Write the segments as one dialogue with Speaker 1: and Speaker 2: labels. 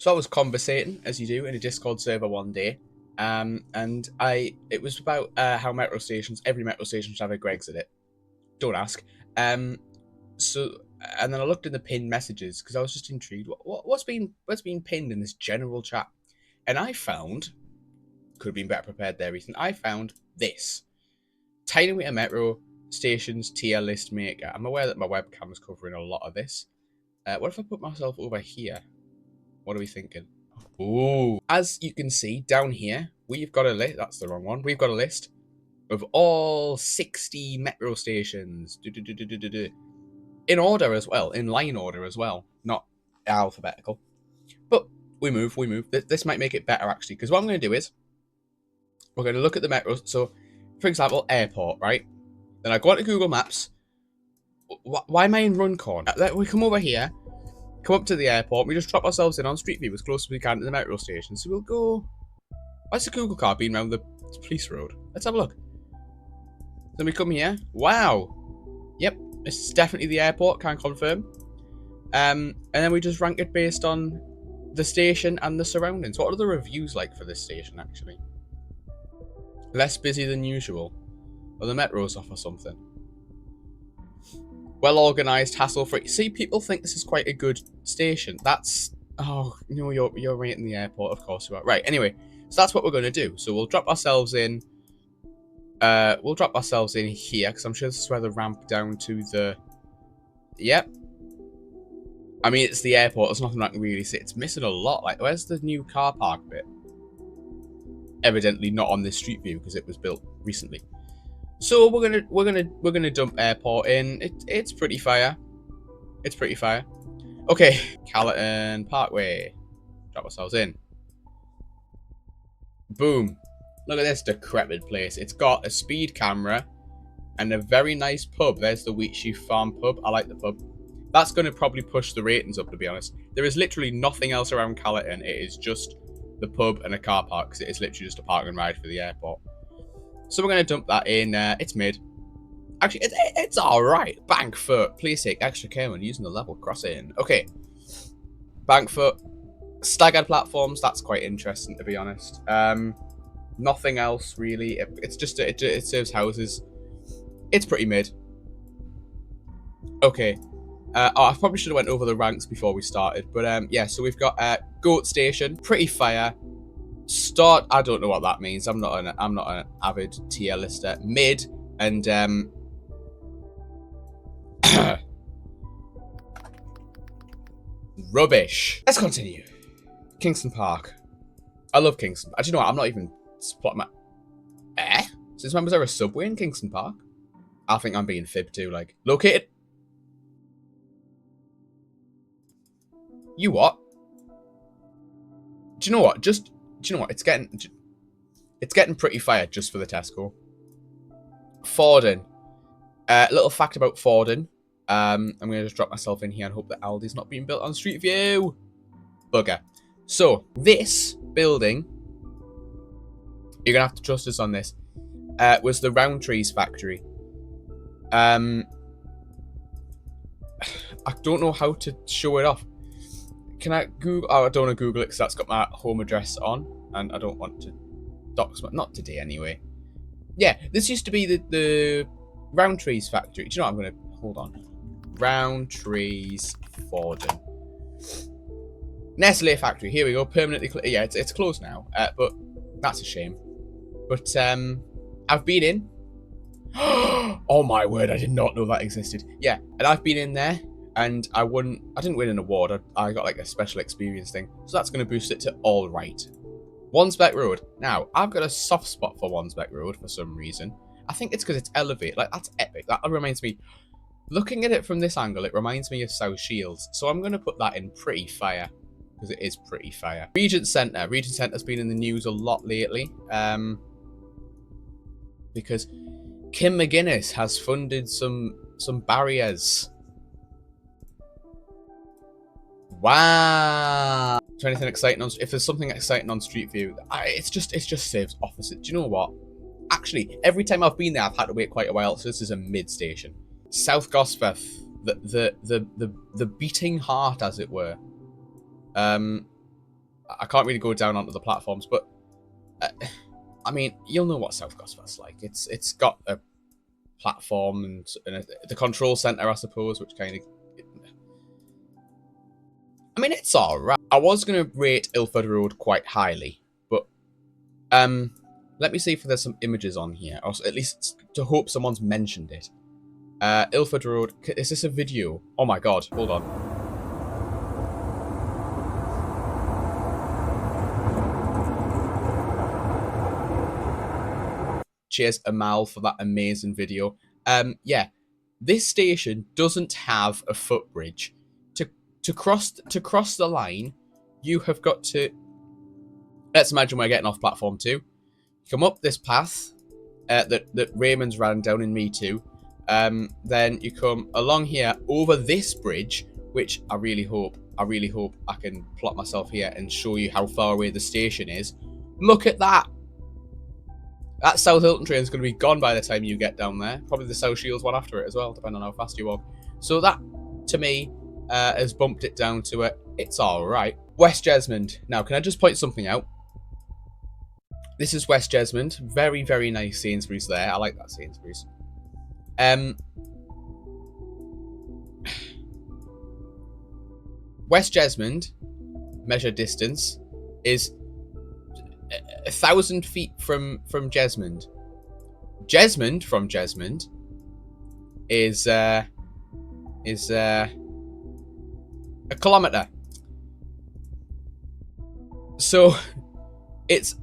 Speaker 1: So I was conversating, as you do, in a Discord server one day, and it was about how metro stations, every metro station should have a Greg's in it. Don't ask. Um, so and then I looked in the pinned messages because I was just intrigued. What's been pinned in this general chat? And I found, could have been better prepared there, Ethan. I found this: Tinymeter Metro Stations tier list maker. I'm aware that my webcam is covering a lot of this. What if I put myself over here? What are we thinking? Ooh. As you can see down here, we've got a list. That's the wrong one. We've got a list of all 60 metro stations. In order as well, in line order as well, not alphabetical. But we move. This might make it better actually, because what I'm going to do is we're going to look at the metros. So, for example, airport, right? Then I go onto Google Maps. Why am I in Runcorn? We come over here, come up to the airport, we just drop ourselves in on Street View as close as we can to the metro station. So we'll go. Why's the Google car being around the police road? Let's have a look. Then we come here. Wow. Yep, this is definitely the airport, can confirm. And then we just rank it based on the station and the surroundings. What are the reviews like for this station, actually? Less busy than usual. Or the metros off or something. Well organised, hassle-free. See, people think this is quite a good station. That's... Oh, no, you're right in the airport, of course you are. Right, anyway. So that's what we're going to do. So we'll drop ourselves in... we'll drop ourselves in here, because I'm sure this is where the ramp down to the... Yep. I mean, it's the airport. There's nothing I can really see. It's missing a lot. Like, where's the new car park bit? Evidently not on this Street View, because it was built recently. So we're gonna dump airport in. It's pretty fire. It's pretty fire. Okay, Callerton Parkway. Drop ourselves in. Boom. Look at this decrepit place. It's got a speed camera and a very nice pub. There's the Wheatsheaf Farm pub. I like the pub. That's going to probably push the ratings up, to be honest. There is literally nothing else around Callerton. It is just the pub and a car park, because it is literally just a park and ride for the airport. So we're going to dump that in. It's mid. Actually, it's alright. Bankfoot. Please take extra care when using the level crossing. Okay. Bankfoot. Staggered platforms. That's quite interesting, to be honest. Nothing else, really. It's just... It serves houses. It's pretty mid. Okay. I probably should have went over the ranks before we started. But, yeah. So we've got Goat Station. Pretty fire. Start, I don't know what that means. I'm not an avid tier lister. Mid and rubbish. Let's continue. Kingston Park. I love Kingston. Do you know what? I'm not even spotting my. Since when was there a subway in Kingston Park? I think I'm being fibbed too. Like, located. You what? Do you know what? Do you know what? It's getting pretty fire just for the Tesco. Forden. Little fact about Forden. I'm going to just drop myself in here and hope that Aldi's not being built on Street View. Bugger. So, this building, you're going to have to trust us on this, was the Rowntree's factory. I don't know how to show it off. Can I Google? Oh, I don't want to Google it because that's got my home address on, and I don't want to dox. Not today, anyway. Yeah, this used to be the Rowntree's factory. Do you know what? I'm going to hold on. Rowntree's Forden. Nestle factory. Here we go. Permanently. Yeah, it's closed now. But that's a shame. But I've been in. Oh my word! I did not know that existed. Yeah, and I've been in there. And I didn't win an award. I got like a special experience thing. So that's going to boost it to all right. Wansbeck Road. Now, I've got a soft spot for Wansbeck Road for some reason. I think it's because it's elevated. Like, that's epic. That reminds me. Looking at it from this angle, it reminds me of South Shields. So I'm going to put that in pretty fire. Because it is pretty fire. Regent Centre. Regent Centre's been in the news a lot lately. Because Kim McGuinness has funded some barriers. Wow. Is there anything exciting on? If there's something exciting on Street View, it's just saves opposite. Do you know what? Actually, every time I've been there, I've had to wait quite a while. So this is a mid station. South Gosforth, the beating heart, as it were. I can't really go down onto the platforms, but I mean, you'll know what South Gosforth's like. It's got a platform and the control center, I suppose, which kind of. I mean, it's alright. I was gonna rate Ilford Road quite highly, but let me see if there's some images on here, or at least to hope someone's mentioned it. Ilford Road. Is this a video? Oh my god! Hold on. Cheers, Amal, for that amazing video. Yeah, this station doesn't have a footbridge. To cross the line, you have got to. Let's imagine we're getting off platform 2. Come up this path that Raymond's ran down in Me Too. Then you come along here over this bridge, which I really hope I can plot myself here and show you how far away the station is. Look at that. That South Hilton train is going to be gone by the time you get down there. Probably the South Shields one after it as well, depending on how fast you walk. So that, to me, has bumped it down to a, it's alright. West Jesmond. Now, can I just point something out? This is West Jesmond. Very, very nice Sainsbury's there. I like that Sainsbury's. West Jesmond, measure distance, is 1,000 feet from Jesmond. Jesmond from Jesmond is a kilometre. So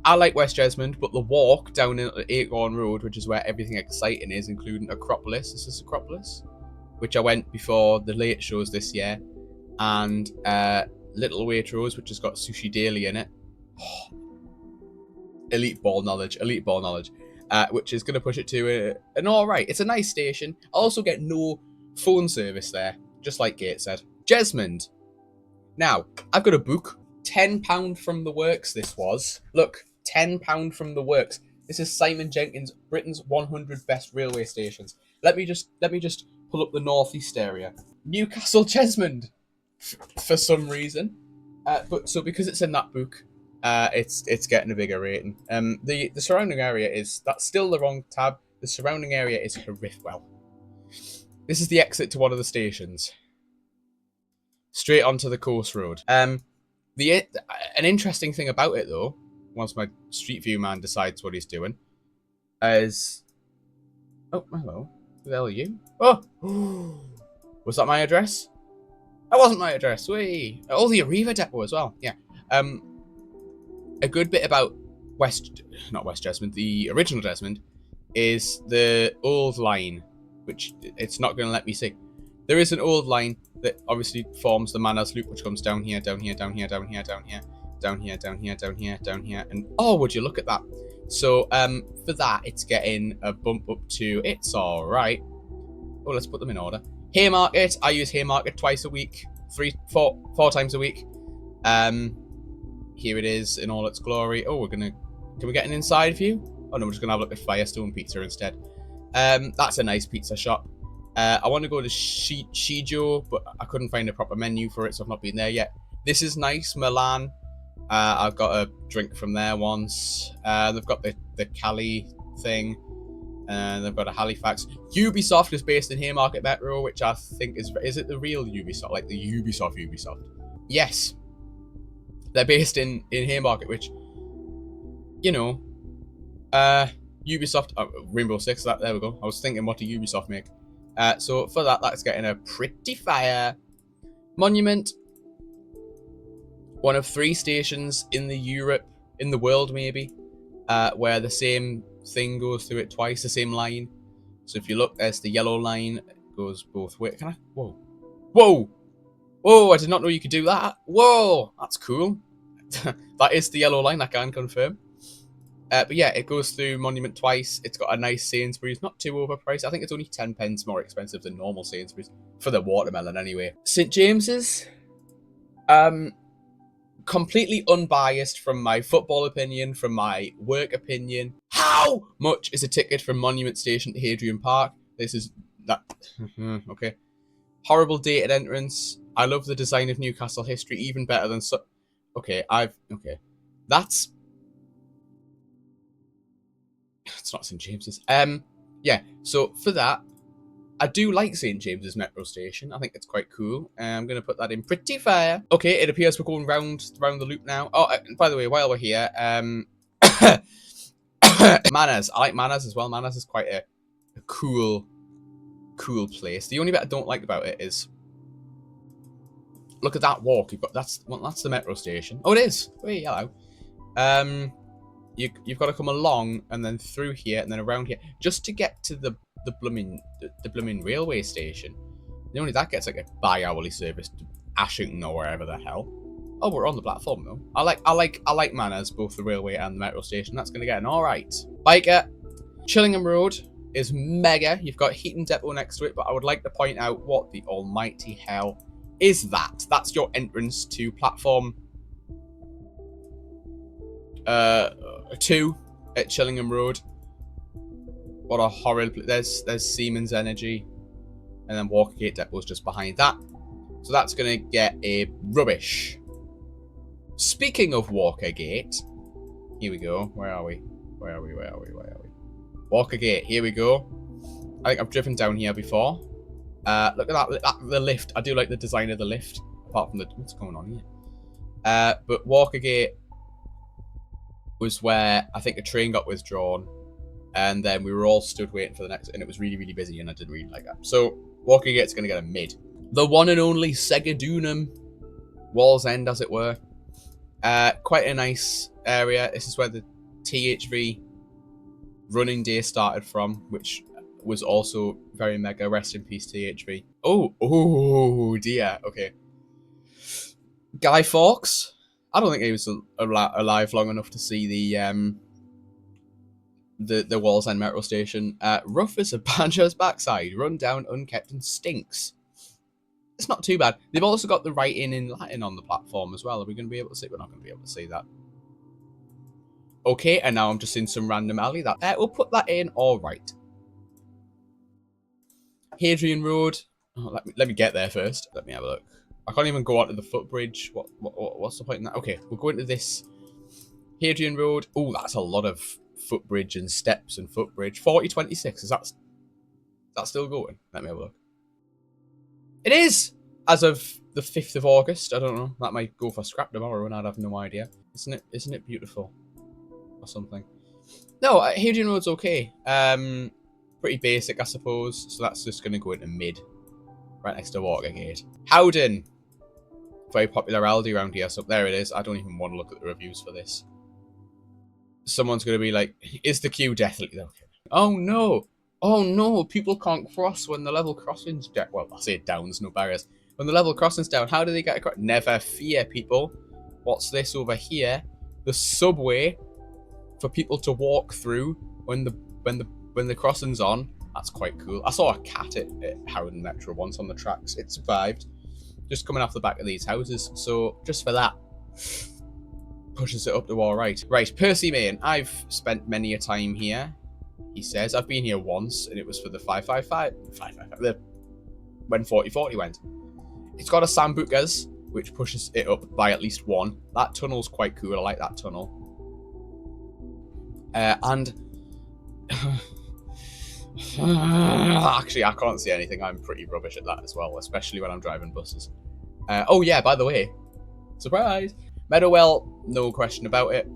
Speaker 1: I like West Jesmond, but the walk down into Acorn Road, which is where everything exciting is, including Acropolis. This is Acropolis, which I went before the late shows this year, and Little Waitrose, which has got Sushi Daily in it. Oh, elite ball knowledge, which is going to push it to an alright. It's a nice station. I also get no phone service there, just like Gate said. Jesmond. Now, I've got a book. £10 from the works this was. Look, £10 from the works. This is Simon Jenkins, Britain's 100 best railway stations. Let me just pull up the northeast area. Newcastle Jesmond, for some reason. But so because it's in that book, it's getting a bigger rating. The surrounding area that's still the wrong tab. The surrounding area is horrific. Well, this is the exit to one of the stations. Straight onto the coast road. An interesting thing about it though, once my Street View man decides what he's doing, is oh hello, who the hell are you? Oh, was that my address? That wasn't my address. Wait, oh, the Arriva depot as well. Yeah. A good bit about not West Jesmond, the original Jesmond, is the old line, which it's not going to let me see. There is an old line that obviously forms the Manners Loop, which comes down here, down here, down here, down here, down here, down here, down here, down here, down here, and oh, would you look at that? So for that, it's getting a bump up to it's all right. Oh, let's put them in order. Haymarket. I use Haymarket twice a week, four times a week. Here it is in all its glory. Oh, can we get an inside view? Oh no, we're just gonna have a look at Firestone Pizza instead. That's a nice pizza shop. I want to go to Shijo, but I couldn't find a proper menu for it, so I've not been there yet. This is nice, Milan. I've got a drink from there once. They've got the Cali thing. They've got a Halifax. Ubisoft is based in Haymarket Metro, which I think is it the real Ubisoft, like the Ubisoft? Yes. They're based in Haymarket, which, you know, Ubisoft, Rainbow Six. There we go. I was thinking, what do Ubisoft make? So for that's getting a pretty fire. Monument, one of 3 stations in the world maybe, where the same thing goes through it twice, the same line. So if you look, there's the yellow line, it goes both ways. Can I? Whoa! I did not know you could do that. Whoa, that's cool. That is the yellow line, I can confirm. But yeah, it goes through Monument twice. It's got a nice Sainsbury's, not too overpriced. I think it's only 10 pence more expensive than normal Sainsbury's for the watermelon anyway. St James's, completely unbiased from my football opinion, from my work opinion. How much is a ticket from Monument Station to Hadrian Park? This is that. Okay. Horrible dated entrance. I love the design of Newcastle history, even better than Okay, okay. That's it's not St James's. Yeah. So for that, I do like St James's Metro Station. I think it's quite cool. I'm gonna put that in pretty fair. Okay, it appears we're going round the loop now. Oh, and by the way, while we're here, Manners. I like Manners as well. Manners is quite a cool place. The only bit I don't like about it is look at that walk. You've got that's the metro station. Oh, it is. Wait, hello. You've got to come along and then through here and then around here just to get to the blooming railway station. And only that gets like a bi-hourly service to Ashington or wherever the hell. Oh, we're on the platform though. I like Manners, both the railway and the metro station. That's gonna get an alright. Biker, Chillingham Road is mega. You've got Heaton Depot next to it, but I would like to point out what the almighty hell is that. That's your entrance to platform 2 at Chillingham Road. What a horrid... There's Siemens Energy. And then Walkergate Depot's just behind that. So that's going to get a rubbish. Speaking of Walkergate, here we go. Where are we? Walkergate, here we go. I think I've driven down here before. Look at that, the lift. I do like the design of the lift. Apart from the... What's going on here? But Walkergate was where I think a train got withdrawn. And then we were all stood waiting for the next... And it was really, really busy and I didn't really like that. So Walkergate's going to get a mid. The one and only Segadunum Wallsend, as it were. Quite a nice area. This is where the THV running day started from, which was also very mega. Rest in peace, THV. Oh dear. Okay. Guy Fawkes. I don't think he was alive long enough to see the Wallsend metro station. Rough as a banjo's backside, run down, unkept, and stinks. It's not too bad. They've also got the writing in Latin on the platform as well. Are we going to be able to see? We're not going to be able to see that. Okay, and now I'm just in some random alley. That we'll put that in. All right. Hadrian Road. Oh, let me get there first. Let me have a look. I can't even go onto the footbridge. What's the point in that? Okay, we'll go into this Hadrian Road. Oh, that's a lot of footbridge and steps and footbridge. 4026. Is that still going? Let me have a look. It is! As of the 5th of August. I don't know. That might go for scrap tomorrow and I'd have no idea. Isn't it beautiful? Or something. No, Hadrian Road's okay. Pretty basic, I suppose. So that's just going to go into mid. Right next to Watergate. Howden. Very popular Aldi around here. So there it is. I don't even want to look at the reviews for this. Someone's going to be like, is the queue definitely... Okay. Oh no! Oh no, people can't cross when the level crossing's down. Well, I say down, there's no barriers. When the level crossing's down, how do they get across? Never fear, people. What's this over here? The subway for people to walk through when the crossing's on. That's quite cool. I saw a cat at Howden Metro once on the tracks. It survived. Just coming off the back of these houses. So just for that, pushes it up to all right. Right, Percy Main. I've spent many a time here. He says, I've been here once, and it was for the 555, when 4040 went. It's got a Sambucas, which pushes it up by at least 1. That tunnel's quite cool. I like that tunnel. And actually, I can't see anything. I'm pretty rubbish at that as well, especially when I'm driving buses. Oh yeah, by the way, surprise! Meadowell, no question about it.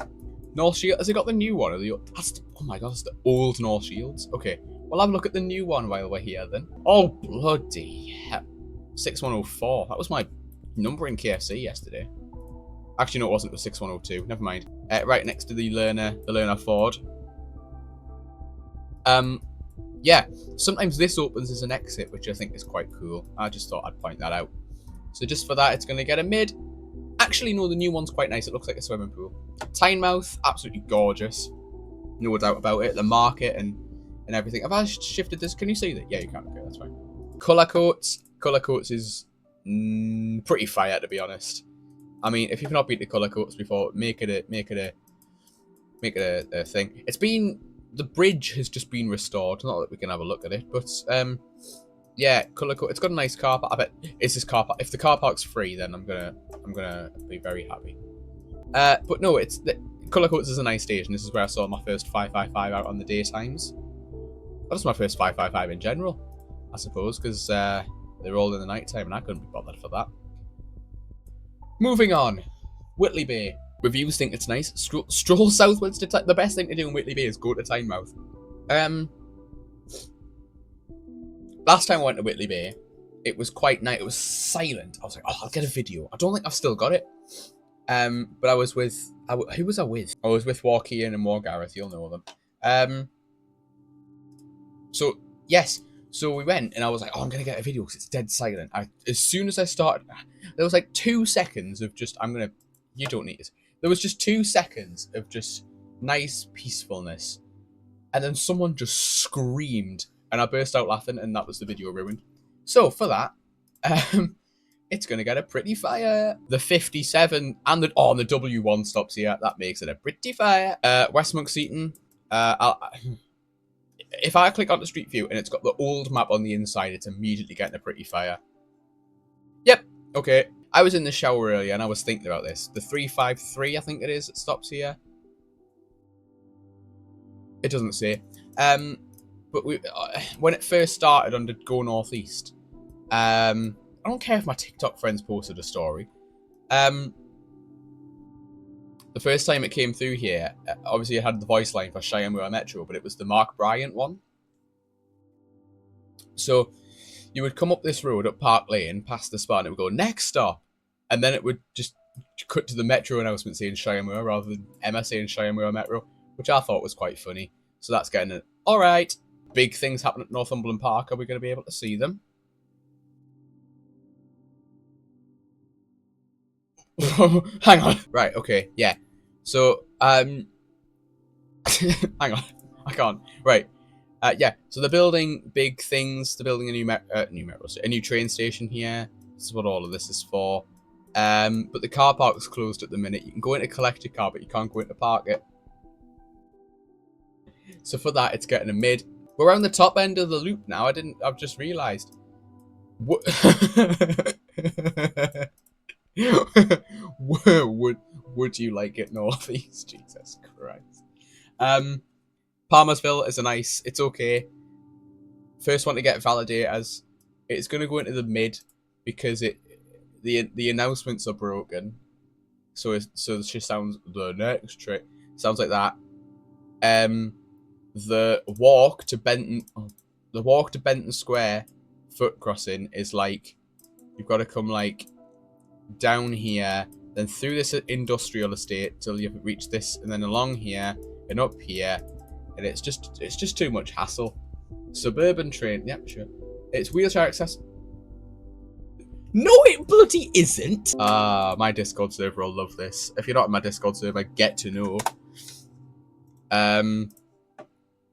Speaker 1: North Shield, has it got the new one? Oh my god, that's the old North Shields. Okay, we'll have a look at the new one while we're here then. Oh, bloody hell. 6104. That was my number in KFC yesterday. Actually, no, it wasn't. It was 6102. Never mind. Right next to the Lerner Ford. Yeah, sometimes this opens as an exit, which I think is quite cool. I just thought I'd point that out. So just for that, it's going to get a mid. Actually, no, the new one's quite nice. It looks like a swimming pool. Tynemouth, absolutely gorgeous. No doubt about it. The market and everything. Have I shifted this? Can you see that? Yeah, you can. Okay, that's fine. Cullercoats. Cullercoats is pretty fire, to be honest. I mean, if you've not been to Cullercoats before, make it a thing. It's been... The bridge has just been restored. Not that we can have a look at it, but yeah, Cullercoats. It's got a nice car park. I bet it's this car park. If the car park's free, then I'm gonna be very happy. But no, it's Cullercoats is a nice station. This is where I saw my first 555 out on the daytimes. That's my first 555 in general, I suppose, because they're all in the night time and I couldn't be bothered for that. Moving on, Whitley Bay. Reviews think it's nice. Stroll southwards to the best thing to do in Whitley Bay is go to Tynemouth. Last time I went to Whitley Bay, it was quite nice. It was silent. I was like, oh, I'll get a video. I don't think I've still got it. But I was with who was I with? I was with Walkie and War Gareth. You'll know them. So yes, so we went and I was like, oh, I'm gonna get a video because it's dead silent. As soon as I started, there was like 2 seconds of just you don't need it. There was just 2 seconds of just nice peacefulness, and then someone just screamed, and I burst out laughing, and that was the video ruined. So for that, it's gonna get a pretty fire. The 57 and the W1 stops here. That makes it a pretty fire. West Monkseaton. If I click onto Street View and it's got the old map on the inside, it's immediately getting a pretty fire. Yep. Okay. I was in the shower earlier and I was thinking about this. The 353, I think it is, it stops here. It doesn't say. But when it first started under Go Northeast, I don't care if my TikTok friends posted a story. The first time it came through here, obviously it had the voice line for Shire Metro, but it was the Mark Bryant one. So you would come up this road up Park Lane, past the Spa, and it would go, next stop. And then it would just cut to the Metro announcement saying Shire rather than Emma saying Shire Metro, which I thought was quite funny. So that's getting it. All right. Big things happen at Northumberland Park. Are we going to be able to see them? Hang on. Right, okay, yeah. So, hang on. I can't. Right. Yeah, so they're building big things. They're building a new train station here. This is what all of this is for. But the car park's closed at the minute. You can go in to collect your car, but you can't go in to park it. So for that, it's getting a mid. We're on the top end of the loop now. I've just realised. Would you like it northeast? Jesus Christ. Palmersville is it's okay. First one to get validated as it's gonna go into the mid because the announcements are broken. So it just sounds the next trick. Sounds like that. The walk to Benton Square foot crossing is like you've got to come like down here, then through this industrial estate till you've reached this, and then along here and up here, and it's just too much hassle. Suburban train, yep, sure. It's wheelchair access. No, it bloody isn't. My Discord server will love this. If you're not in my Discord server, get to know.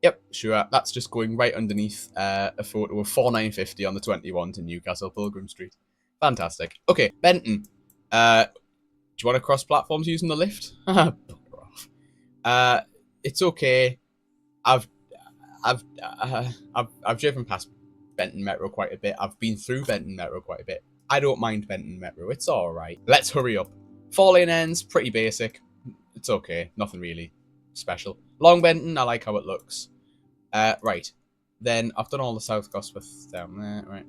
Speaker 1: Yep, sure. That's just going right underneath a photo of 4950 on the 21 to Newcastle Pilgrim Street. Fantastic. Okay, Benton. Do you want to cross platforms using the lift? It's okay. I've driven past Benton Metro quite a bit. I've been through Benton Metro quite a bit. I don't mind Benton Metro. It's all right. Let's hurry up. 4-lane ends, pretty basic. It's okay. Nothing really special. Long Benton, I like how it looks. Right. Then I've done all the South Gosforth down there. Right.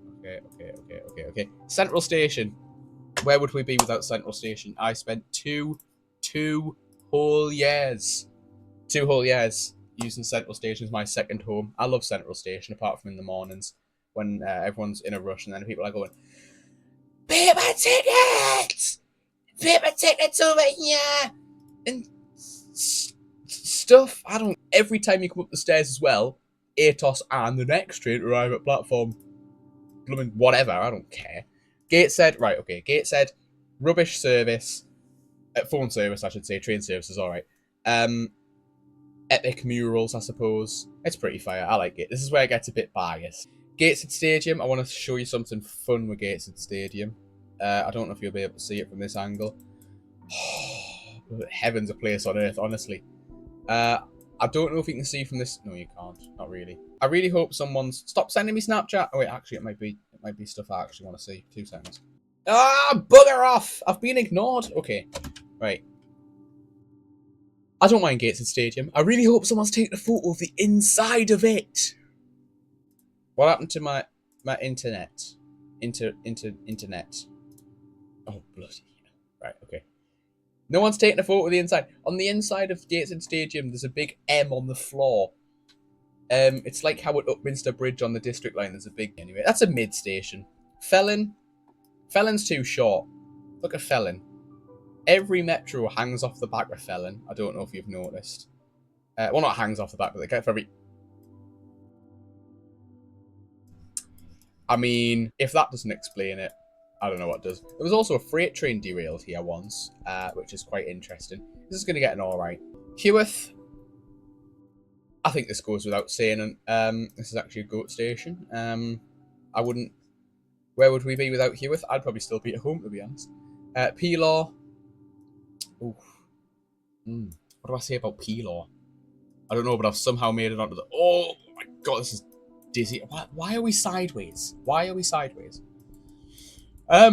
Speaker 1: Okay. Central Station. Where would we be without Central Station? I spent two whole years using Central Station as my second home. I love Central Station, apart from in the mornings when everyone's in a rush and then people are going, paper tickets! Paper tickets over here! And stuff. Every time you come up the stairs as well, Atos and the next train arrive at platform blooming whatever, I don't care. Gateshead, right, okay, Gateshead, rubbish service, phone service, I should say, train service is alright. Epic murals, I suppose. It's pretty fire, I like it. This is where it gets a bit biased. Gateshead Stadium, I want to show you something fun with Gateshead Stadium. I don't know if you'll be able to see it from this angle. Heaven's a place on earth, honestly. I don't know if you can see from this. No, you can't. Not really. I really hope someone's... Stop sending me Snapchat. Oh, wait, actually, it might be stuff I actually want to see. 2 seconds. Ah, bugger off! I've been ignored. Okay. Right. I don't mind Gateshead Stadium. I really hope someone's taken a photo of the inside of it. What happened to my internet? Internet. Oh, bloody hell. Right, okay. No one's taken a photo of the inside. On the inside of Gateshead Stadium, there's a big M on the floor. It's like how at Upminster Bridge on the District Line, there's a big... Anyway, that's a mid-station. Felon. Felon's too short. Look at Felon. Every metro hangs off the back of Felon. I don't know if you've noticed. Well, not hangs off the back, but they get very... I mean, if that doesn't explain it, I don't know what does. There was also a freight train derailed here once, which is quite interesting. This is going to get an alright. Hewith. I think this goes without saying. This is actually a goat station. I wouldn't... Where would we be without Hewith? I'd probably still be at home, to be honest. P-Law. Oof. What do I say about P-Law? I don't know, but I've somehow made it onto the... Oh my god, this is dizzy. Why are we sideways? Why are we sideways? Yeah,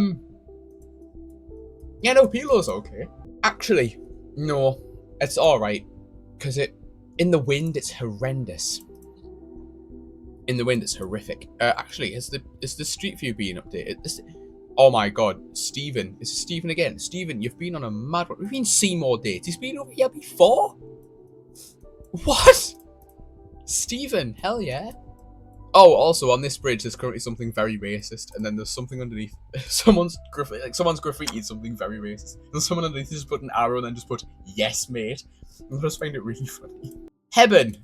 Speaker 1: no, P-Law's okay. Actually, no, it's alright. Because in the wind, it's horrendous. In the wind, it's horrific. Actually, is the Street View being updated? Oh my god, Stephen. Is it Stephen again? Stephen, you've been on a mad one. We've been Seymour dates. He's been over here before? What? Stephen, hell yeah. Oh, also on this bridge, there's currently something very racist, and then there's something underneath. Someone's graffitied something very racist, and someone underneath just put an arrow and then just put "Yes, mate." I just find it really funny. Hebben.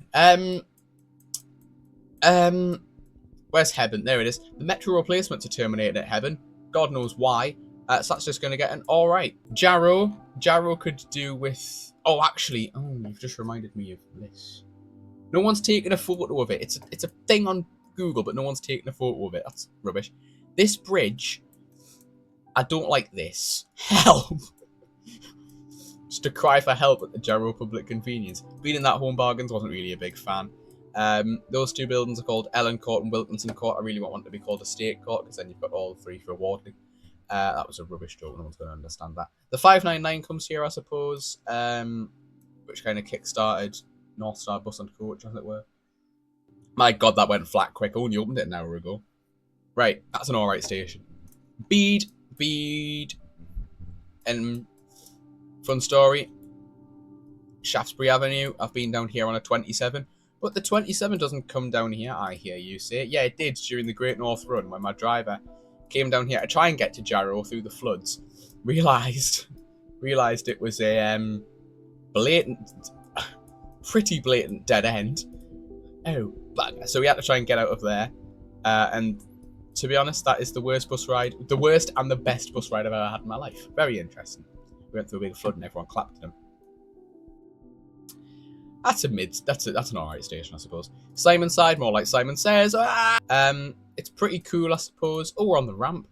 Speaker 1: Where's Hebben? There it is. The metro replacements are terminated at Hebben. God knows why. So that's just going to get an alright. Jarrow. Jarrow could do with... Oh, actually. Oh, you've just reminded me of this. No one's taken a photo of it. It's a thing on Google, but no one's taken a photo of it. That's rubbish. This bridge... I don't like this. Help! Just a cry for help at the Jarrow Public Convenience. Being in that Home Bargains, wasn't really a big fan. Those two buildings are called Ellen Court and Wilkinson Court. I really want one to be called Estate Court, because then you've got all three for Wardley. That was a rubbish joke, no one's going to understand that. The 599 comes here, I suppose, which kind of kick-started North Star Bus and Coach, as it were. My god, that went flat quick. I only opened it an hour ago. Right, that's an alright station. Bede. And fun story. Shaftesbury Avenue. I've been down here on a 27. But the 27 doesn't come down here, I hear you say. Yeah, it did during the Great North Run when my driver came down here to try and get to Jarrow through the floods. Realised it was a pretty blatant dead end. Oh, bugger. So we had to try and get out of there. And to be honest, that is the worst bus ride, the worst and the best bus ride I've ever had in my life. Very interesting. We went through a big flood and everyone clapped at him. That's an alright station, I suppose. Simonside, more like Simon Says. It's pretty cool, I suppose. Oh, we're on the ramp.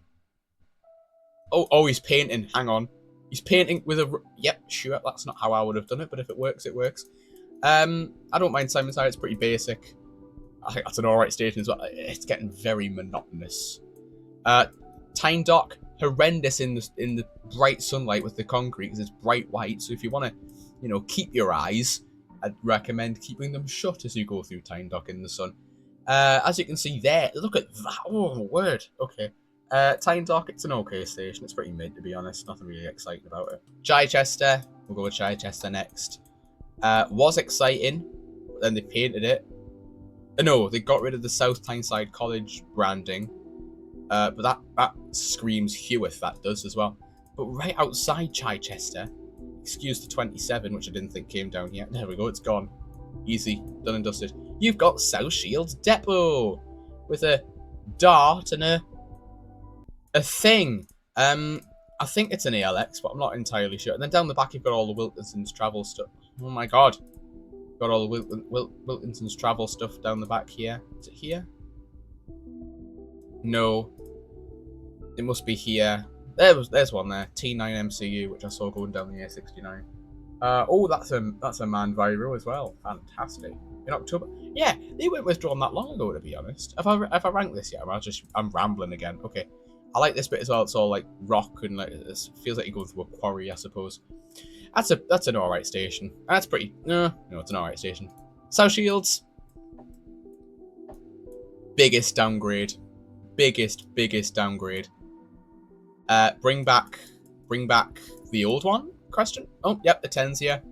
Speaker 1: Oh, he's painting. Hang on. He's painting with a... Yep, sure. That's not how I would have done it, but if it works, it works. I don't mind Simonside. It's pretty basic. I think that's an alright station as well. It's getting very monotonous. Tyne Dock, horrendous in the bright sunlight with the concrete because it's bright white. So if you want to, keep your eyes... I'd recommend keeping them shut as you go through Tyne Dock in the sun. As you can see there, look at that. Oh, word. Okay. Tyne Dock, it's an okay station. It's pretty mid, to be honest. Nothing really exciting about it. Chichester. We'll go with Chichester next. Was exciting, but then they painted it. No, they got rid of the South Tyneside College branding. But that screams Hewith, that does as well. But right outside Chichester... Excuse the 27, which I didn't think came down here. There we go, it's gone. Easy, done and dusted. You've got South Shields Depot with a dart and a thing. I think it's an ALX, but I'm not entirely sure. And then down the back, you've got all the Wilkinson's travel stuff. Oh my god, got all the Wilkinson's travel stuff down the back here. Is it here? No, it must be here. There's one there. T9 MCU, which I saw going down the A69. Oh, that's a Man Viro as well. Fantastic. In October. Yeah, they weren't withdrawn that long ago, to be honest. Have I ranked this yet? I'm rambling again. Okay. I like this bit as well. It's all like rock and like it feels like you go through a quarry, I suppose. That's an alright station. That's pretty. No, it's an alright station. South Shields. Biggest downgrade. Biggest downgrade. Bring back the old one? Question. Oh, yep, the 10's here.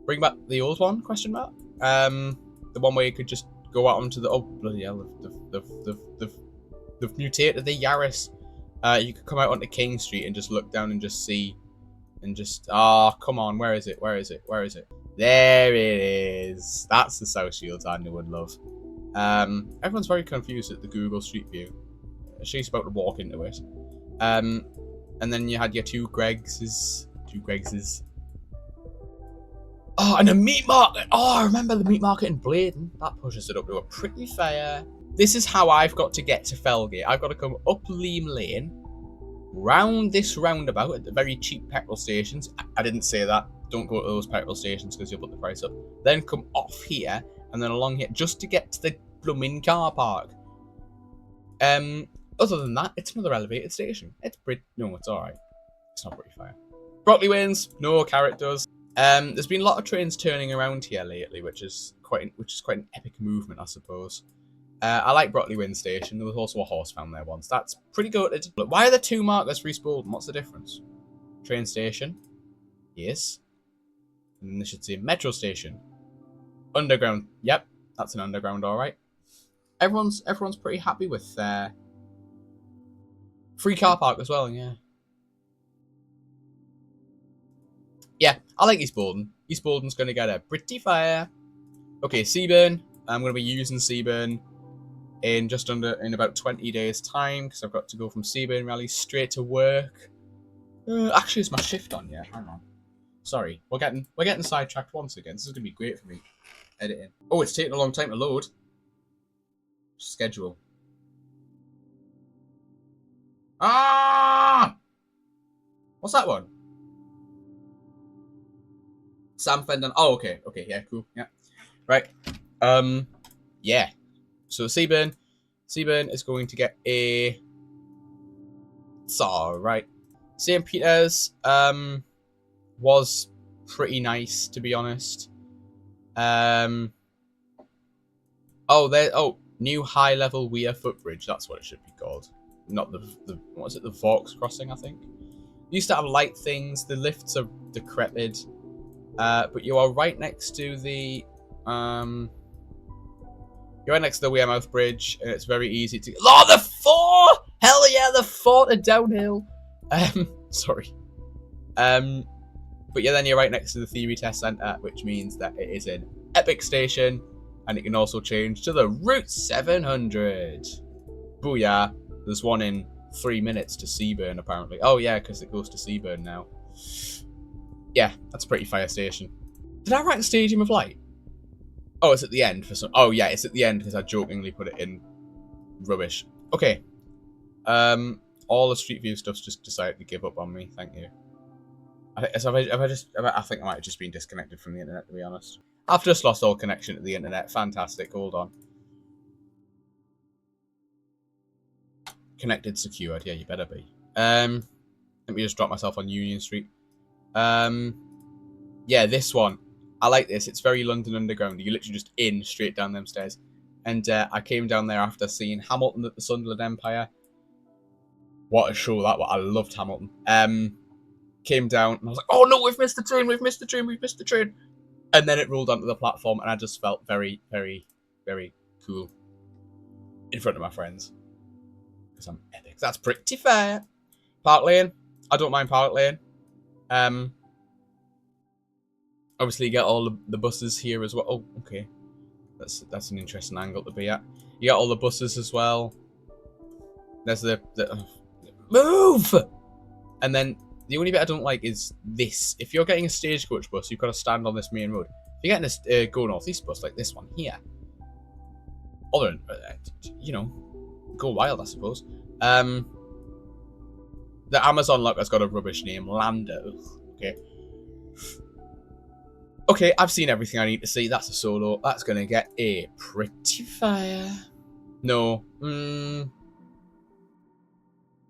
Speaker 1: Bring back the old one? Question mark. The one where you could just go out onto the. Oh bloody hell! They've mutated the Yaris. You could come out onto King Street and just look down and just see, and just come on, where is it? Where is it? Where is it? There it is. That's the South Shields I knew and love. Everyone's very confused at the Google Street View. She's about to walk into it. And then you had your two Gregses. Oh, and a meat market. Oh, I remember the meat market in Bladen. That pushes it up to a pretty fair. This is how I've got to get to Felgate. I've got to come up Leam Lane, round this roundabout at the very cheap petrol stations. I didn't say that. Don't go to those petrol stations because you'll put the price up. Then come off here and then along here just to get to the blooming car park. Other than that, it's another elevated station. It's pretty. No, it's alright. It's not pretty fair. Brockley wins. No, Carrot does. There's been a lot of trains turning around here lately, which is quite an epic movement, I suppose. I like Brockley Wind Station. There was also a horse found there once. That's pretty good. Look, why are there two markers for East Bolton? What's the difference? Train station. Yes. And then they should say metro station. Underground. Yep, that's an underground, alright. Everyone's pretty happy with free car park as well, yeah. Yeah, I like East Bolton. East Bolton's going to get a pretty fair. Okay, Seaburn. I'm going to be using Seaburn in about 20 days' time because I've got to go from Seaburn Rally straight to work. Actually, it's my shift on. Yeah, hang on. Sorry, we're getting sidetracked once again. This is going to be great for me editing. Oh, it's taking a long time to load. Schedule. Ah! What's that one? Sam Fendon. Oh, okay. Okay, yeah, cool. Yeah. Right. Yeah. So Seaburn is going to get a. It's alright. St. Peter's was pretty nice, to be honest. New high level Weir footbridge. That's what it should be called. Not the what was it? The Vaux crossing, I think. Used to have light things. The lifts are decrepit. But you are right next to the you're right next to the Wearmouth Bridge, and it's very easy to. Oh, the 4! Hell yeah, the 4 to downhill. Sorry. But yeah, then you're right next to the Theory Test Centre, which means that it is an epic station, and it can also change to the Route 700. Booyah! There's one in 3 minutes to Seaburn, apparently. Oh yeah, because it goes to Seaburn now. Yeah, that's a pretty fire station. Did I write Stadium of Light? Oh, it's at the end for some. Oh yeah, it's at the end because I jokingly put it in rubbish. Okay. All the Street View stuff's just decided to give up on me. Thank you. I think I might have just been disconnected from the internet, to be honest. I've just lost all connection to the internet. Fantastic. Hold on. Connected, secured. Yeah, you better be. Let me just drop myself on Union Street. Yeah, this one. I like this. It's very London Underground. You literally just in straight down them stairs. And I came down there after seeing Hamilton at the Sunderland Empire. What a show that was. I loved Hamilton. Came down and I was like, oh no, we've missed the train, we've missed the train, we've missed the train. And then it rolled onto the platform and I just felt very, very, very cool in front of my friends. Because I'm epic. That's pretty fair. Park Lane. I don't mind Park Lane. Obviously you get all the buses here as well. Oh, okay. That's an interesting angle to be at. You get all the buses as well. There's the move! And then the only bit I don't like is this. If you're getting a stagecoach bus, you've got to stand on this main road. If you're getting a Go Northeast bus like this one here, other than, you know, go wild, I suppose. The Amazon lock has got a rubbish name, Lando. Okay. Okay, I've seen everything I need to see. That's a solo. That's going to get a pretty fire. No.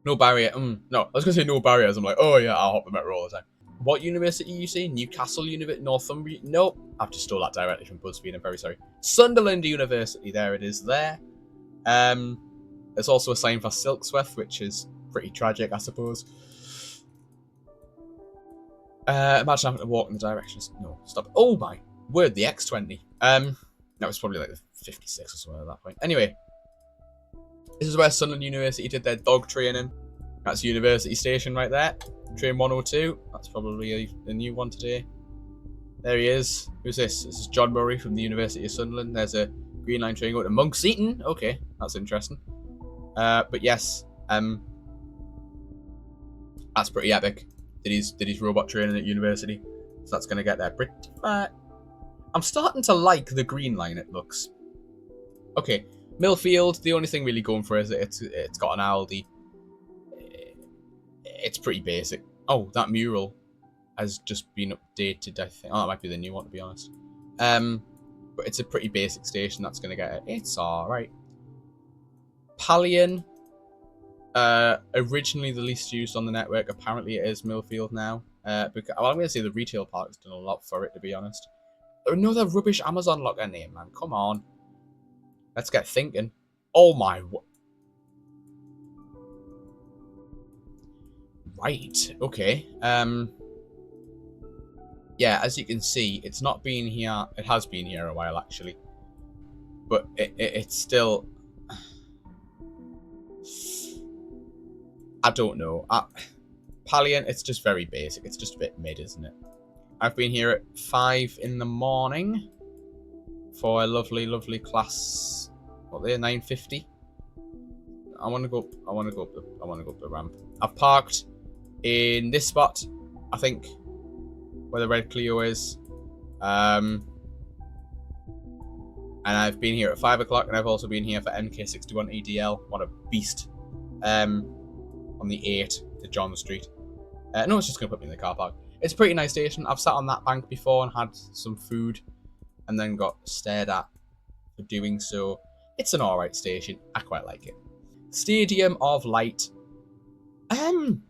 Speaker 1: No barrier. No, I was going to say no barriers. I'm like, oh yeah, I'll hop the metro all the time. What university you say? Newcastle University, Northumbria? Nope. I've just stole that directly from BuzzFeed. I'm very sorry. Sunderland University. There it is. There. There's also a sign for Silksworth, which is pretty tragic, I suppose. Imagine having to walk in the directions. No, stop. Oh my word, the X20. That was probably like the 56 or something at that point. Anyway, this is where Sunderland University did their dog training. That's University Station right there. Train 102. That's probably a new one today. There he is. Who's this? This is John Murray from the University of Sunderland. There's a Green Line train going to Monk's Eaton. Okay, that's interesting. But yes, that's pretty epic. Did his robot training at university? So that's gonna get there pretty far. I'm starting to like the Green Line. It looks okay. Millfield. The only thing really going for it is that it's got an Aldi. It's pretty basic. Oh, that mural has just been updated. I think. Oh, that might be the new one, to be honest. But it's a pretty basic station. That's gonna get it. It's all right. Pallion. Originally the least used on the network. Apparently it is Millfield now. Because well, I'm going to say the retail park's done a lot for it, to be honest. Another rubbish Amazon locker name, man. Come on. Let's get thinking. Oh my. Right. Okay. Yeah, as you can see, it's not been here. It has been here a while, actually. But it's still... I don't know. Pallion, it's just very basic. It's just a bit mid, isn't it? I've been here at 5 in the morning for a lovely, lovely class. What there, 9:50. I want to go up the ramp. I've parked in this spot, I think, where the red Clio is. And I've been here at 5 o'clock, and I've also been here for MK61 EDL. What a beast. On the 8 to John Street. No, it's just going to put me in the car park. It's a pretty nice station. I've sat on that bank before and had some food and then got stared at for doing so. It's an alright station. I quite like it. Stadium of Light. I'm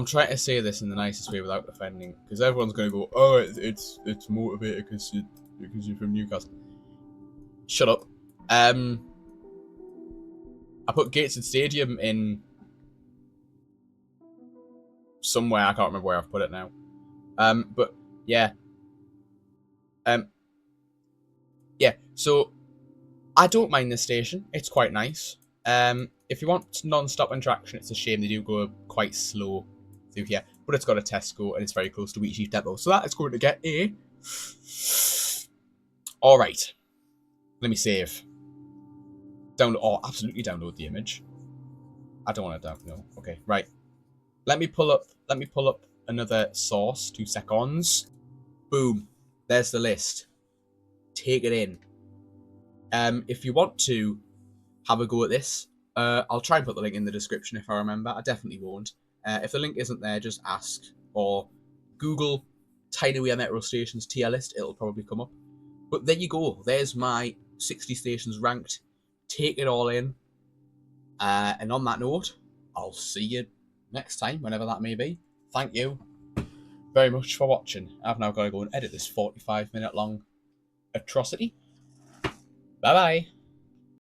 Speaker 1: trying to say this in the nicest way without offending, because everyone's going to go, oh, it's motivated because you're from Newcastle. Shut up. I put Gateshead Stadium in somewhere. I can't remember where I've put it now. But yeah. Yeah, so I don't mind this station. It's quite nice. If you want non-stop interaction, it's a shame they do go quite slow through here. But it's got a Tesco and it's very close to Wheatsheaf Depot. So that is going to get a... Alright. Let me save. Absolutely download the image. I don't want to download. No. Okay, right. Let me pull up another source. 2 seconds. Boom. There's the list. Take it in. If you want to have a go at this, I'll try and put the link in the description if I remember. I definitely won't. If the link isn't there, just ask or Google Tideway Metro Stations tier list. It'll probably come up. But there you go. There's my 60 stations ranked. Take it all in. And on that note, I'll see you next time, whenever that may be. Thank you very much for watching. I've now got to go and edit this 45-minute long atrocity. Bye-bye.